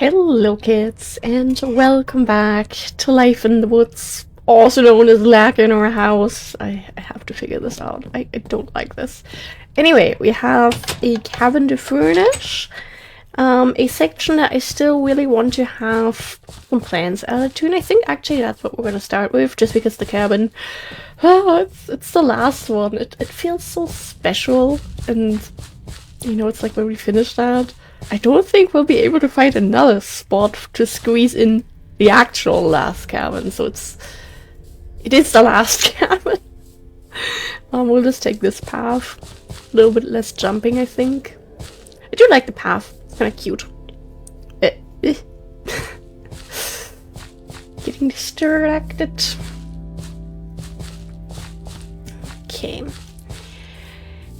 Hello kids, and welcome back to Life in the Woods, also known as lag in our house. I have to figure this out. I don't like this. Anyway, we have a cabin to furnish, a section that I still really want to have some plants added to, and I think actually that's what we're going to start with, just because the cabin, it's the last one. It feels so special, and you know, it's like when we finish that, I don't think we'll be able to find another spot to squeeze in the actual last cabin, so it is the last cabin. We'll just take this path. A little bit less jumping, I think. I do like the path. It's kind of cute. Getting distracted. Okay.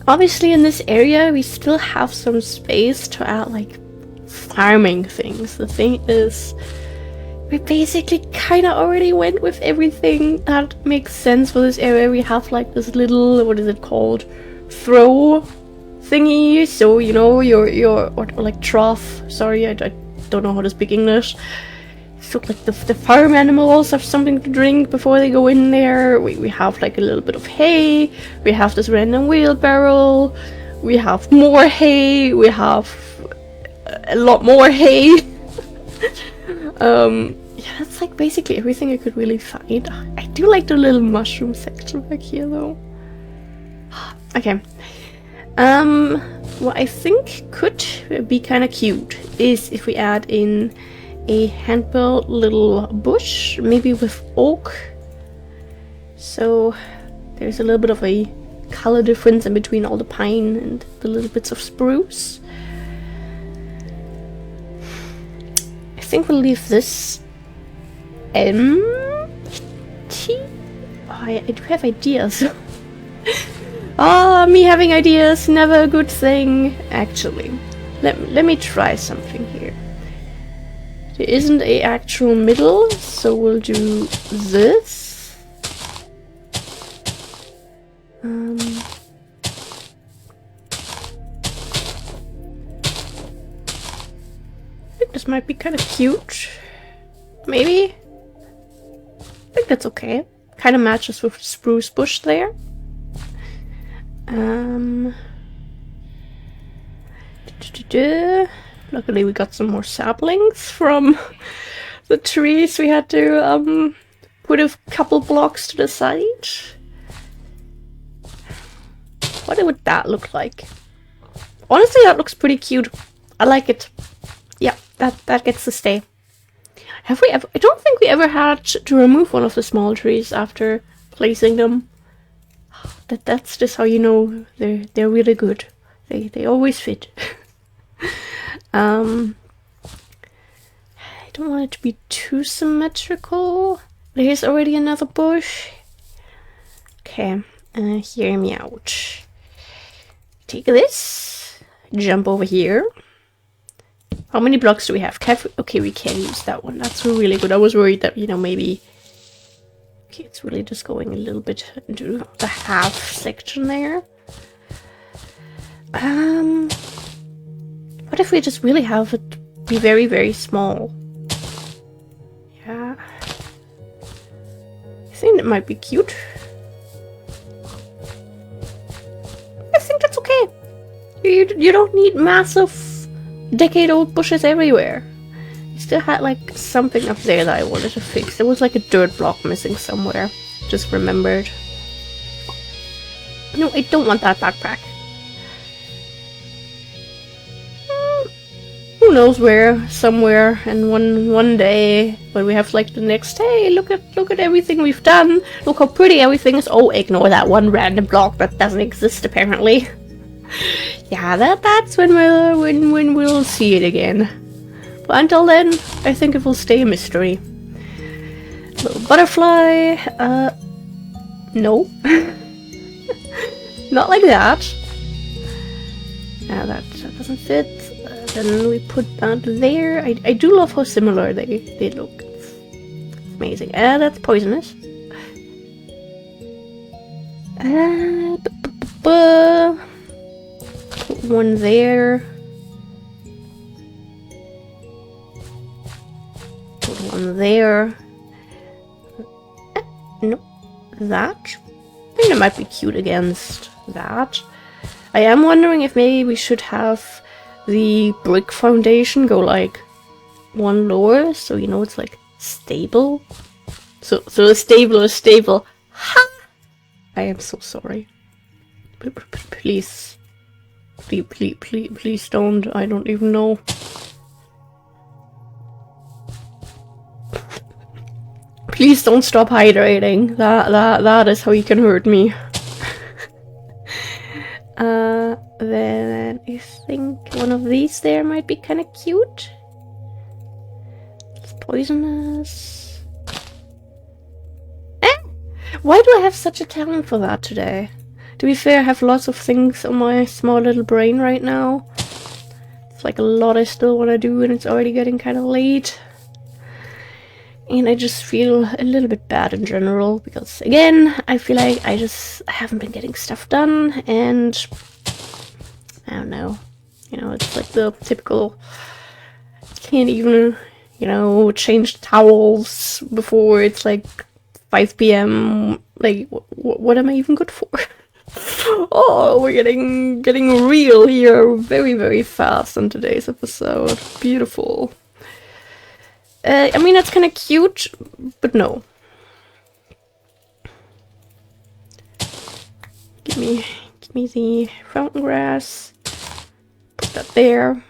Obviously in this area we still have some space to add like farming things. The thing is, we basically kind of already went with everything that makes sense for this area. We have like this little, what is it called, throw thingy, so you know, your or like trough, sorry, I don't know how to speak English. So like the farm animals have something to drink before they go in there. We have like a little bit of hay. We have this random wheelbarrow. We have more hay. We have a lot more hay. Yeah, that's like basically everything I could really find. I do like the little mushroom section back here though. Okay. What I think could be kind of cute is if we add in a hand-built little bush, maybe with oak, so there's a little bit of a color difference in between all the pine and the little bits of spruce. I think we'll leave this empty. Oh, I do have ideas. Ah, me having ideas, never a good thing. Actually, let me try something here. There isn't a actual middle, so we'll do this. I think this might be kind of cute. Maybe? I think that's okay. Kind of matches with the spruce bush there. Luckily we got some more saplings from the trees. We had to put a couple blocks to the side. What would that look like? Honestly, that looks pretty cute. I like it. Yeah, that gets to stay. Have we ever? I don't think we ever had to remove one of the small trees after placing them. That's just how you know they're really good. They always fit. I don't want it to be too symmetrical. There's already another bush. Okay, hear me out. Take this, jump over here. How many blocks do we have? Okay, we can use that one. That's really good. I was worried that, you know, maybe... Okay, it's really just going a little bit into the half section there. What if we just really have it be very, very small? Yeah. I think that might be cute. I think that's okay. You don't need massive, decade-old bushes everywhere. I still had like something up there that I wanted to fix. There was like a dirt block missing somewhere. Just remembered. No, I don't want that backpack. Who knows where, somewhere, and one day when we have like the next, hey, look at everything we've done. Look how pretty everything is. Oh, ignore that one random block that doesn't exist apparently. Yeah, that's when we'll see it again. But until then, I think it will stay a mystery. Little butterfly. No. Not like that. That doesn't fit. Then we put that there. I do love how similar they look. It's amazing. That's poisonous. Put one there. Put one there. No, that. I think that might be cute against that. I am wondering if maybe we should have the brick foundation go like one lower, so you know it's like stable. So the stable is stable. Ha! I am so sorry. Please. Please don't. I don't even know. Please don't stop hydrating. That is how you can hurt me. Then I think one of these there might be kind of cute. It's poisonous. Why do I have such a talent for that today? To be fair, I have lots of things on my small little brain right now. It's like a lot I still want to do, and it's already getting kind of late. And I just feel a little bit bad in general, because again, I feel like I haven't been getting stuff done, and I don't know. You know, it's like the typical, can't even, you know, change towels before it's like 5 p.m. Like, what am I even good for? Oh, we're getting real here very, very fast on today's episode. Beautiful. I mean, that's kind of cute, but no. Give me the fountain grass. Put that there.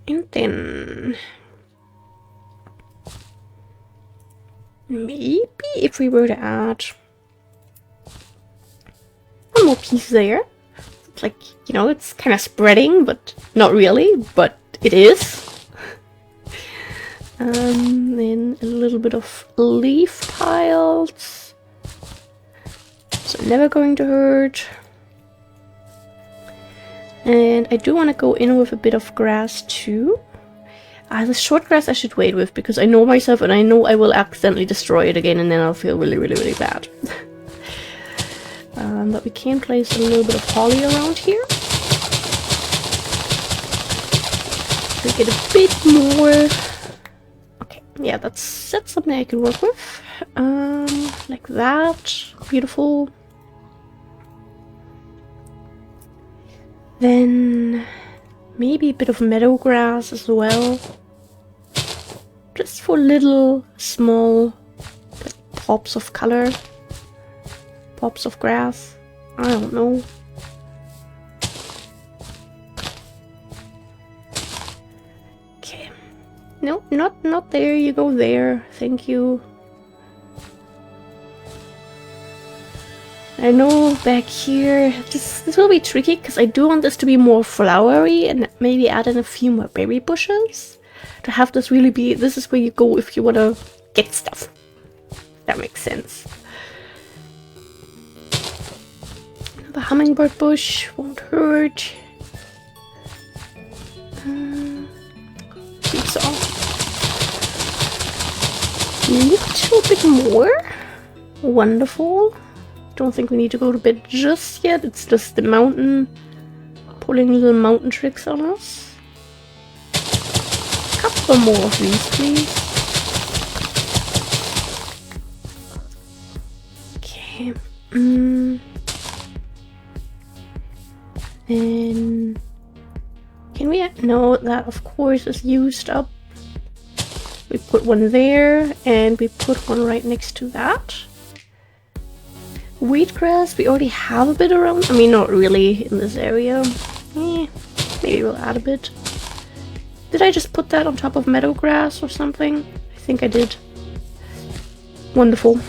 And then maybe if we were to add one more piece there. It's like, you know, it's kind of spreading, but not really, but it is. Then a little bit of leaf tiles. So never going to hurt. And I do want to go in with a bit of grass too. The short grass I should wait with, because I know myself and I know I will accidentally destroy it again, and then I'll feel really, really, really bad. But we can place a little bit of holly around here. To get a bit more. Okay, yeah, that's something I can work with. Like that. Beautiful. Then maybe a bit of meadow grass as well. Just for little small pops of color. Pops of grass. I don't know. Okay. No, not there. You go there. Thank you. I know back here, this will be tricky because I do want this to be more flowery and maybe add in a few more berry bushes to have this really be, this is where you go if you want to get stuff. That makes sense. The hummingbird bush won't hurt. Seesaw. A little bit more. Wonderful. Don't think we need to go to bed just yet. It's just the mountain pulling little mountain tricks on us. A couple more of these, please. Okay. And can we? No, that of course is used up. We put one there, and we put one right next to that. Wheatgrass, we already have a bit around. I mean, not really in this area. Maybe we'll add a bit. Did I just put that on top of meadow grass or something? I think I did. Wonderful.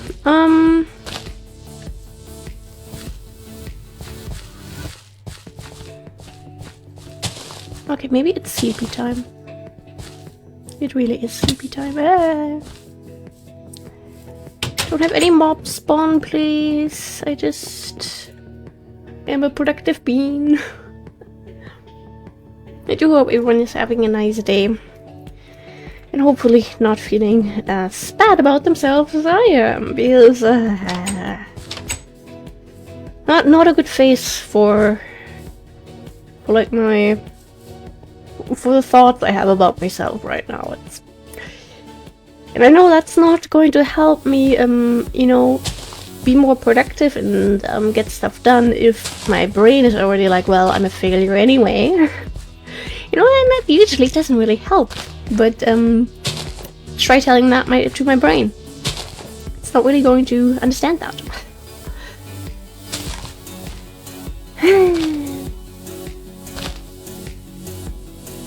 Okay, maybe it's sleepy time. It really is sleepy time. Don't have any mobs spawn, please. I just am a productive bean. I do hope everyone is having a nice day. And hopefully not feeling as bad about themselves as I am. Because not a good face for like my for the thoughts I have about myself right now. And I know that's not going to help me, you know, be more productive and get stuff done if my brain is already like, well, I'm a failure anyway. You know, and that usually doesn't really help. But try telling that to my brain. It's not really going to understand that.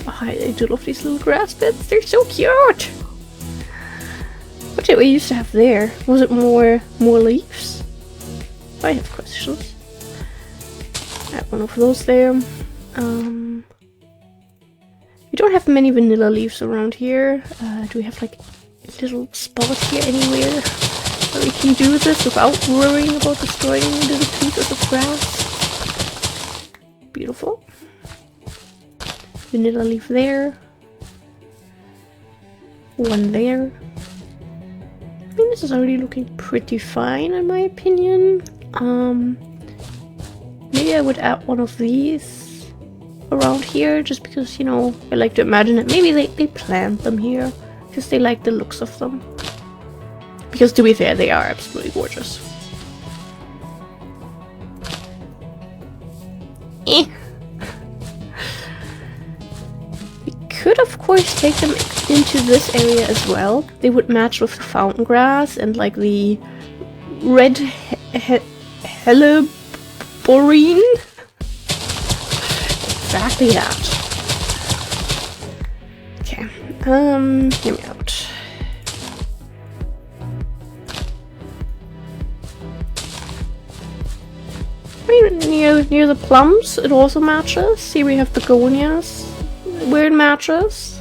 Oh, I do love these little grass beds. They're so cute. What did we used to have there? Was it more leaves? I have questions. Add one of those there. We don't have many vanilla leaves around here. Do we have like a little spot here anywhere where we can do this without worrying about destroying little pieces of grass? Beautiful. Vanilla leaf there. One there. I mean, this is already looking pretty fine in my opinion. Maybe I would add one of these around here just because, you know, I like to imagine that maybe they plant them here because they like the looks of them. Because to be fair, they are absolutely gorgeous. Eh. We could of course take them into this area as well. They would match with the fountain grass and like the red helleborine. Exactly that. Okay, hear me out. I mean, near the plums, it also matches. Here we have begonias, where it matches.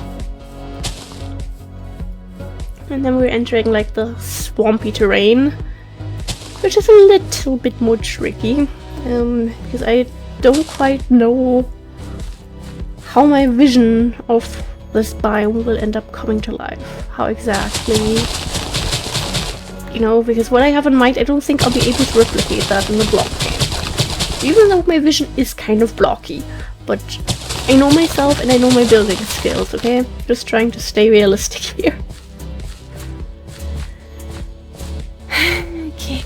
And then we're entering like the swampy terrain, which is a little bit more tricky, because I don't quite know how my vision of this biome will end up coming to life. How exactly, you know, because what I have in mind, I don't think I'll be able to replicate that in the block game. Even though my vision is kind of blocky, but I know myself and I know my building skills, okay? Just trying to stay realistic here. Okay.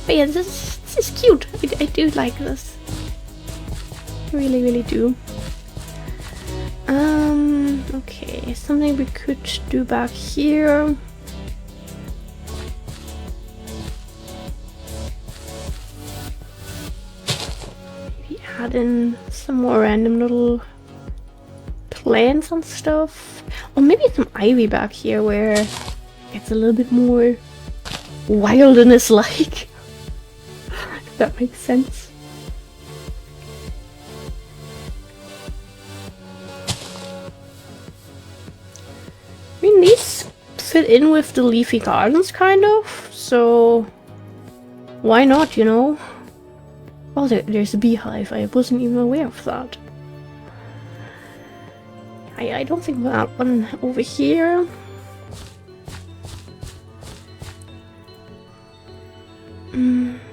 But yeah, this is cute. I do like this. I really do. Okay, something we could do back here. Maybe add in some more random little plants and stuff. Or maybe some ivy back here where it's a little bit more wilderness-like. If that makes sense. I mean, these fit in with the leafy gardens, kind of, so why not, you know? Oh, there's a beehive. I wasn't even aware of that. I don't think that one over here.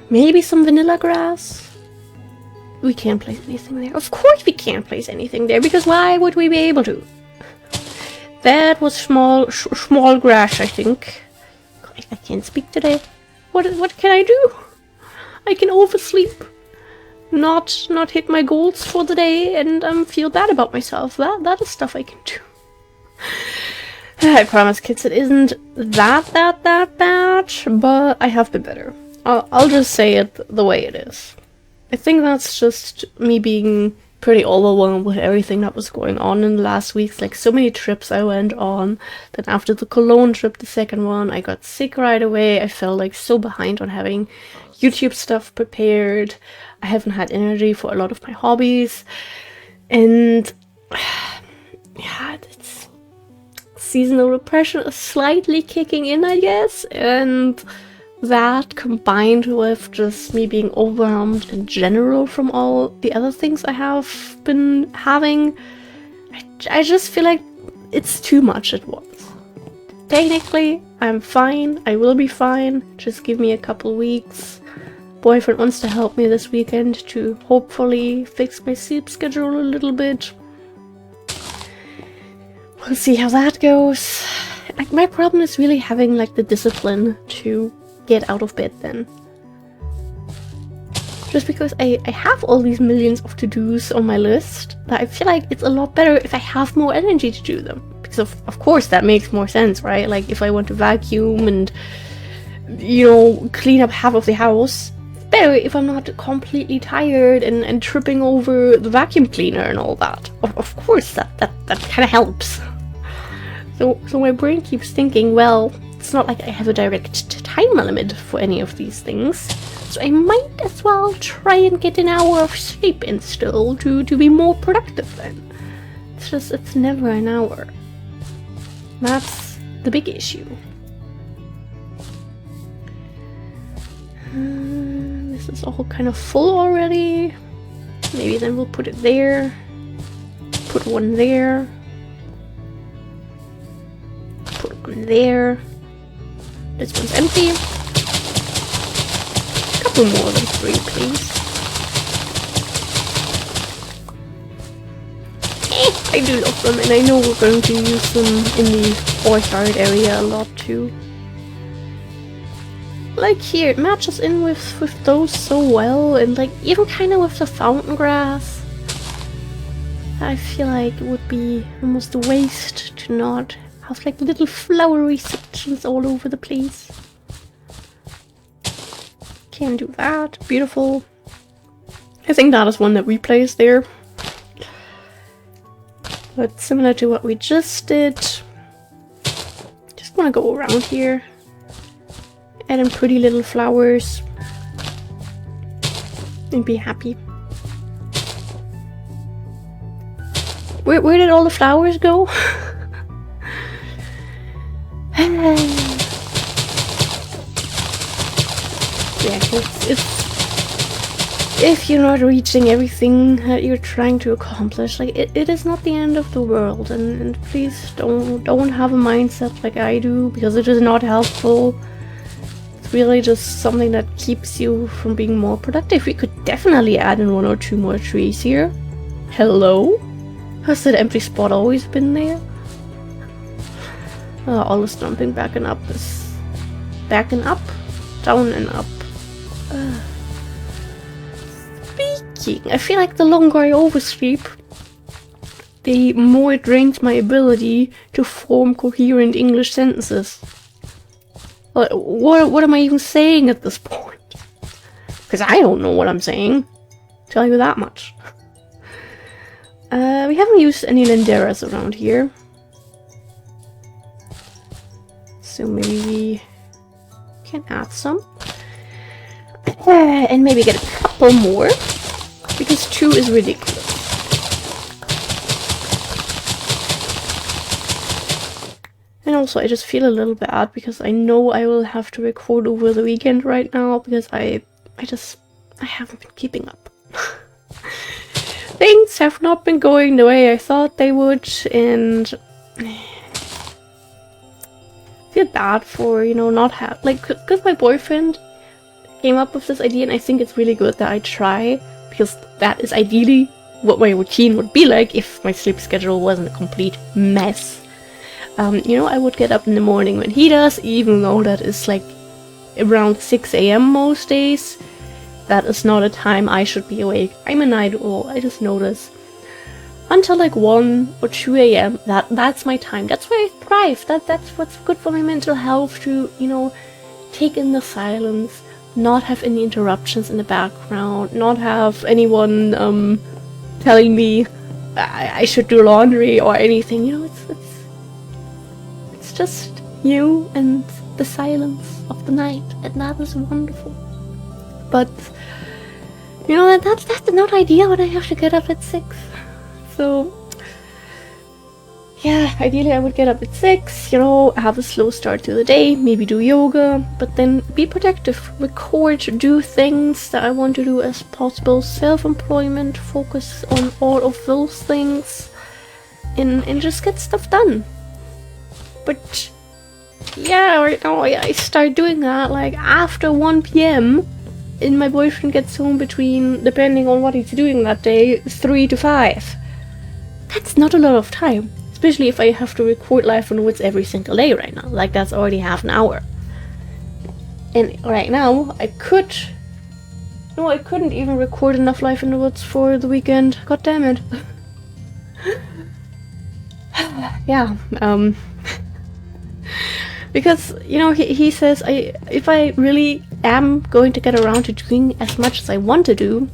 Maybe some vanilla grass? We can't place anything there. Of course we can't place anything there, because why would we be able to? That was small grass, I think. I can't speak today. What can I do? I can oversleep. Not hit my goals for the day and feel bad about myself. That is stuff I can do. I promise, kids, it isn't that bad, but I have been better. I'll just say it the way it is. I think that's just me being pretty overwhelmed with everything that was going on in the last weeks. Like, so many trips I went on. Then after the Cologne trip, the second one, I got sick right away. I felt like so behind on having YouTube stuff prepared. I haven't had energy for a lot of my hobbies. And yeah, it's seasonal depression is slightly kicking in, I guess. And that combined with just me being overwhelmed in general from all the other things I have been having, I just feel like it's too much at once. Technically, I'm fine. I will be fine. Just give me a couple weeks. boyfriend wants to help me this weekend to hopefully fix my sleep schedule a little bit. We'll see how that goes. Like, my problem is really having like the discipline to get out of bed then. Just because I have all these millions of to-dos on my list, that I feel like it's a lot better if I have more energy to do them. Because of course that makes more sense, right? Like if I want to vacuum and, you know, clean up half of the house, it's better if I'm not completely tired and tripping over the vacuum cleaner and all that. Of course that kind of helps. So my brain keeps thinking, well, it's not like I have a direct time limit for any of these things, so I might as well try and get an hour of sleep in still to be more productive then. It's just, it's never an hour. That's the big issue. This is all kind of full already. Maybe then we'll put it there. Put one there. Put one there. This one's empty. A couple more than 3, please. I do love them, and I know we're going to use them in the courtyard area a lot too. Like here, it matches in with those so well, and like even kind of with the fountain grass. I feel like it would be almost a waste to not have like little flowery sections all over the place. Can do that. Beautiful. I think that is one that we placed there. But similar to what we just did. Just want to go around here. Add in pretty little flowers. And be happy. Where did all the flowers go? Yeah, it's if you're not reaching everything that you're trying to accomplish, like it is not the end of the world, and please don't have a mindset like I do, because it is not helpful. It's really just something that keeps you from being more productive. We could definitely add in 1 or 2 more trees here. Hello? Has that empty spot always been there? All the stomping backing up is backing up, down and up. Speaking, I feel like the longer I oversleep, the more it drains my ability to form coherent English sentences. What am I even saying at this point? Because I don't know what I'm saying. Tell you that much. We haven't used any linderas around here. So maybe we can add some. And maybe get a couple more. Because 2 is ridiculous. And also I just feel a little bad because I know I will have to record over the weekend right now, because I haven't been keeping up. Things have not been going the way I thought they would, and I feel bad for, you know, not have, like, because my boyfriend came up with this idea, and I think it's really good that I try, because that is ideally what my routine would be like if my sleep schedule wasn't a complete mess. You know, I would get up in the morning when he does, even though that is like around 6 AM most days. That is not a time I should be awake. I'm a night owl, I just notice. Until like 1 or 2 AM, that's my time. That's where I thrive. That's what's good for my mental health, to, you know, take in the silence, not have any interruptions in the background, not have anyone telling me I should do laundry or anything. You know, it's just you and the silence of the night, and that is wonderful. But you know, that's not ideal when I have to get up at 6. So yeah, ideally I would get up at 6, you know, have a slow start to the day, maybe do yoga, but then be productive, record, do things that I want to do as possible, self-employment, focus on all of those things, and just get stuff done. But yeah, right now I start doing that like after 1 PM, and my boyfriend gets home between, depending on what he's doing that day, 3 to 5. That's not a lot of time, especially if I have to record Life in the Woods every single day right now. Like, that's already half an hour. And right now, I could... No, I couldn't even record enough Life in the Woods for the weekend. God damn it. Yeah, because, you know, he says if I really am going to get around to doing as much as I want to do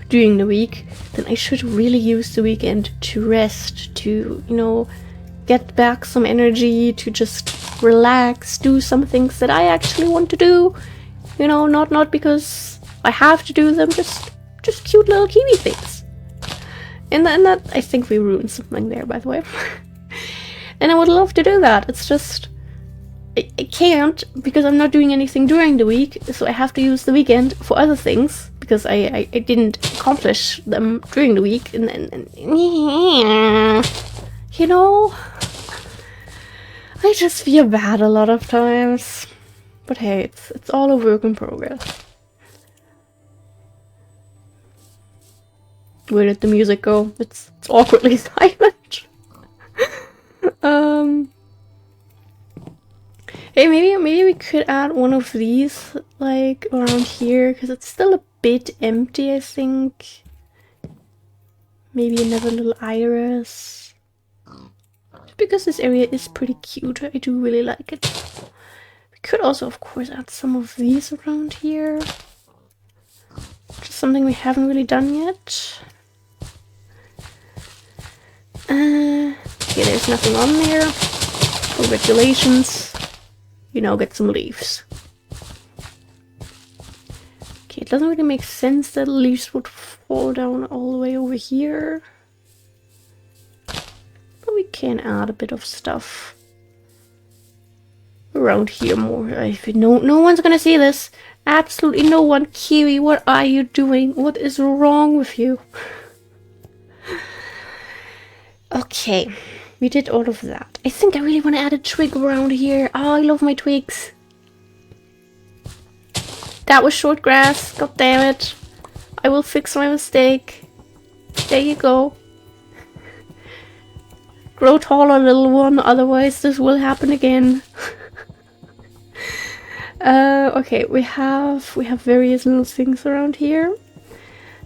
during the week, then I should really use the weekend to rest, to, you know, get back some energy, to just relax, do some things that I actually want to do, you know, not because I have to do them, just cute little Kiwi things. And that, I think we ruined something there, by the way. And I would love to do that. It's just, I can't, because I'm not doing anything during the week, so I have to use the weekend for other things, because I didn't accomplish them during the week, and you know, I just feel bad a lot of times. But hey, it's all a work in progress. Where did the music go? It's awkwardly silent. Hey, maybe we could add one of these, like, around here, because it's still a bit empty, I think. Maybe another little iris. Because this area is pretty cute, I do really like it. We could also, of course, add some of these around here. Just something we haven't really done yet. Okay, there's nothing on there. Congratulations. You now get some leaves. Okay, it doesn't really make sense that leaves would fall down all the way over here. But we can add a bit of stuff around here more. No one's gonna see this. Absolutely no one. Kiwi, what are you doing? What is wrong with you? Okay, we did all of that. I think I really want to add a twig around here. Oh, I love my twigs. That was short grass. God damn it. I will fix my mistake. There you go. Grow taller, little one, otherwise this will happen again. Okay, we have various little things around here.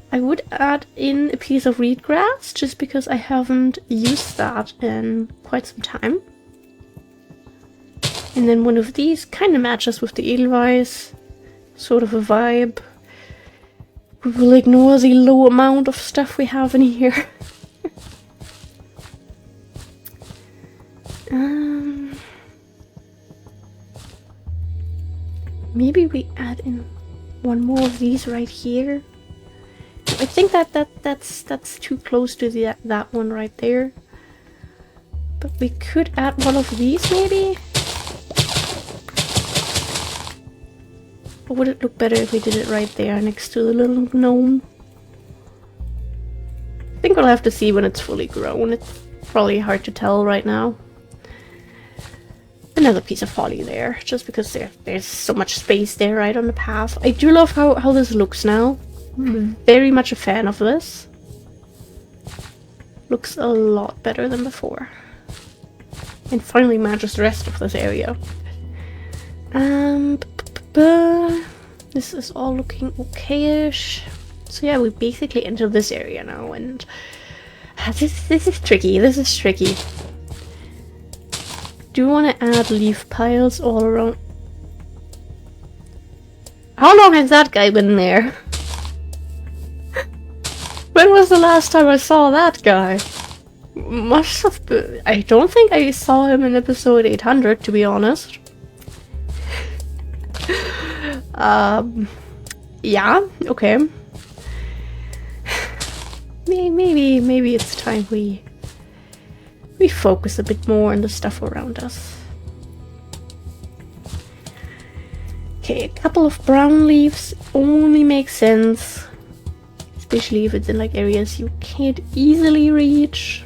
I would add in a piece of reed grass, just because I haven't used that in quite some time. And then one of these kind of matches with the edelweiss, sort of a vibe. We will ignore the low amount of stuff we have in here. Maybe we add in one more of these right here. I think that's too close to that one right there. But we could add one of these maybe? Or would it look better if we did it right there next to the little gnome? I think we'll have to see when it's fully grown. It's probably hard to tell right now. Another piece of holly there, just because there's so much space there right on the path. I do love how this looks now. I'm very much a fan of this. Looks a lot better than before. And finally matches the rest of this area. This is all looking okay-ish. So yeah, we basically enter this area now, and this is tricky. This is tricky. Do you want to add leaf piles all around? How long has that guy been there? When was the last time I saw that guy? Must have been... I don't think I saw him in episode 800, to be honest. Yeah, okay. Maybe it's time we focus a bit more on the stuff around us. Okay, a couple of brown leaves only make sense. Especially if it's in like areas you can't easily reach.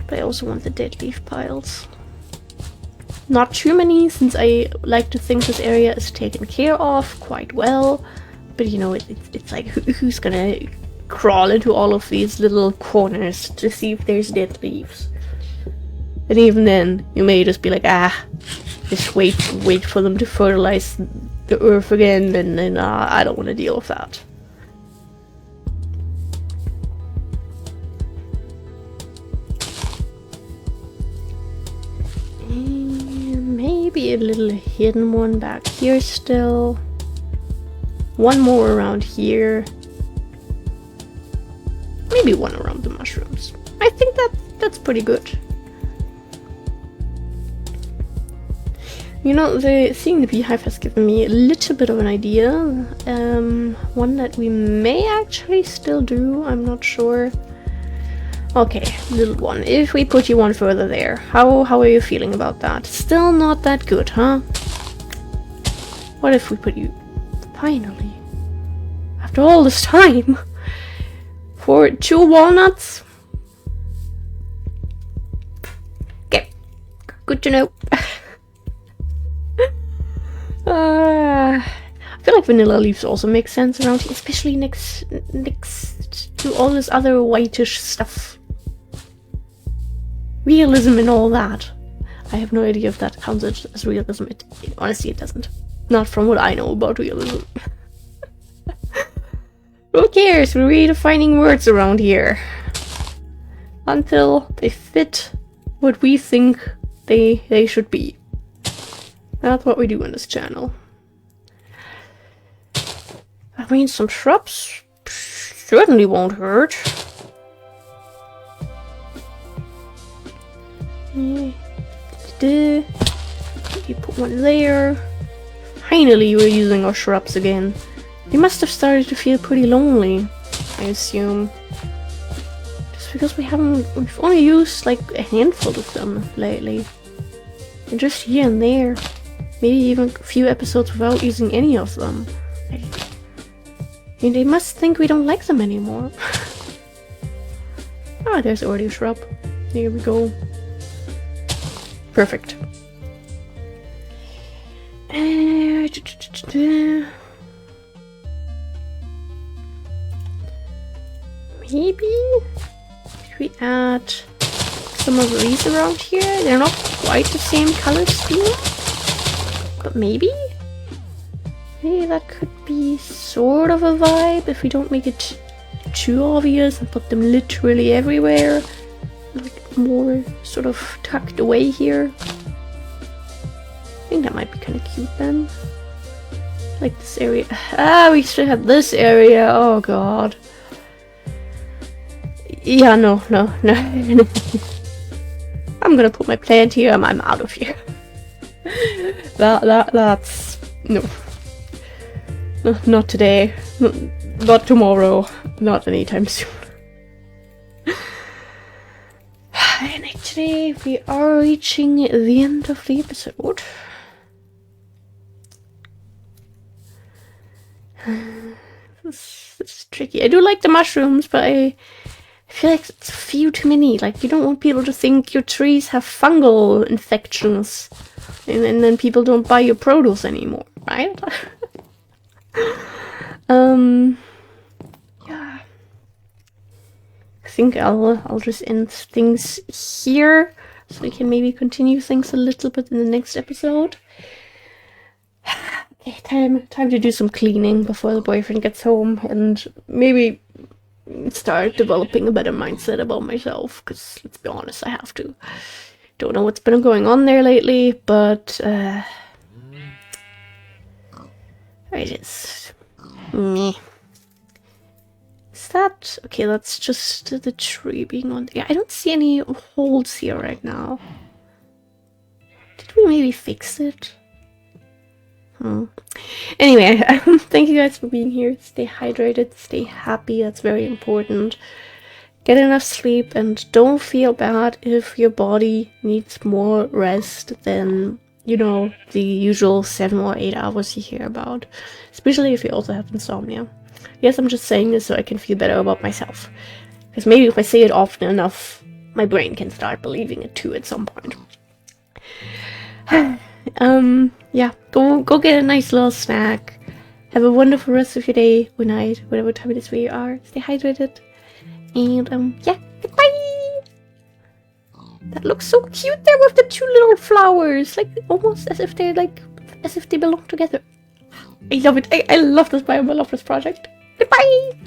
But I also want the dead leaf piles. Not too many, since I like to think this area is taken care of quite well. But you know, it's like, who's gonna crawl into all of these little corners to see if there's dead leaves? And even then, you may just be like, just wait for them to fertilize the earth again, and then I don't want to deal with that. And maybe a little hidden one back here still. One more around here. Maybe one around the mushrooms. I think that's pretty good. You know, seeing the beehive has given me a little bit of an idea. One that we may actually still do, I'm not sure. Okay, little one. If we put you one further there, how are you feeling about that? Still not that good, huh? What if we put you... Finally. After all this time. For 2 walnuts? Okay. Good to know. I feel like vanilla leaves also make sense around here, especially next to all this other whitish stuff. Realism and all that. I have no idea if that counts as realism. Honestly, it doesn't. Not from what I know about realism. Who cares? We're redefining words around here. Until they fit what we think they should be. That's what we do on this channel. I mean, some shrubs certainly won't hurt. You put one there. Finally, we're using our shrubs again. They must have started to feel pretty lonely, I assume. Just because we've only used like a handful of them lately. And just here and there. Maybe even a few episodes without using any of them. And they must think we don't like them anymore. Ah, there's already a shrub. Here we go. Perfect. Maybe we add some of these around here. They're not quite the same color scheme. But maybe that could be sort of a vibe if we don't make it too obvious and put them literally everywhere. Like more sort of tucked away here. I think that might be kind of cute then. Like this area. Ah, we should have this area. Oh god. Yeah, no. I'm gonna put my plant here and I'm out of here. That's... No. Not today. Not tomorrow. Not anytime soon. And actually, we are reaching the end of the episode. This is tricky. I do like the mushrooms, but I feel like it's a few too many. Like, you don't want people to think your trees have fungal infections. And then people don't buy your produce anymore, right? Yeah. I think I'll just end things here, so we can maybe continue things a little bit in the next episode. Okay, time to do some cleaning before the boyfriend gets home, and maybe start developing a better mindset about myself, because let's be honest, I have to. Don't know what's been going on there lately, but there it is. Meh. Is that okay? That's just the tree being on. Yeah, I don't see any holes here right now. Did we maybe fix it? Anyway, thank you guys for being here. Stay hydrated, stay happy. That's very important. Get enough sleep, and don't feel bad if your body needs more rest than, you know, the usual 7 or 8 hours you hear about. Especially if you also have insomnia. Yes, I'm just saying this so I can feel better about myself. Because maybe if I say it often enough, my brain can start believing it too at some point. Yeah, go get a nice little snack. Have a wonderful rest of your day or night, whatever time it is where you are. Stay hydrated. And yeah, goodbye! That looks so cute there with the two little flowers. Like almost as if they're like as if they belong together. I love it. I love this biome. I love this project. Goodbye!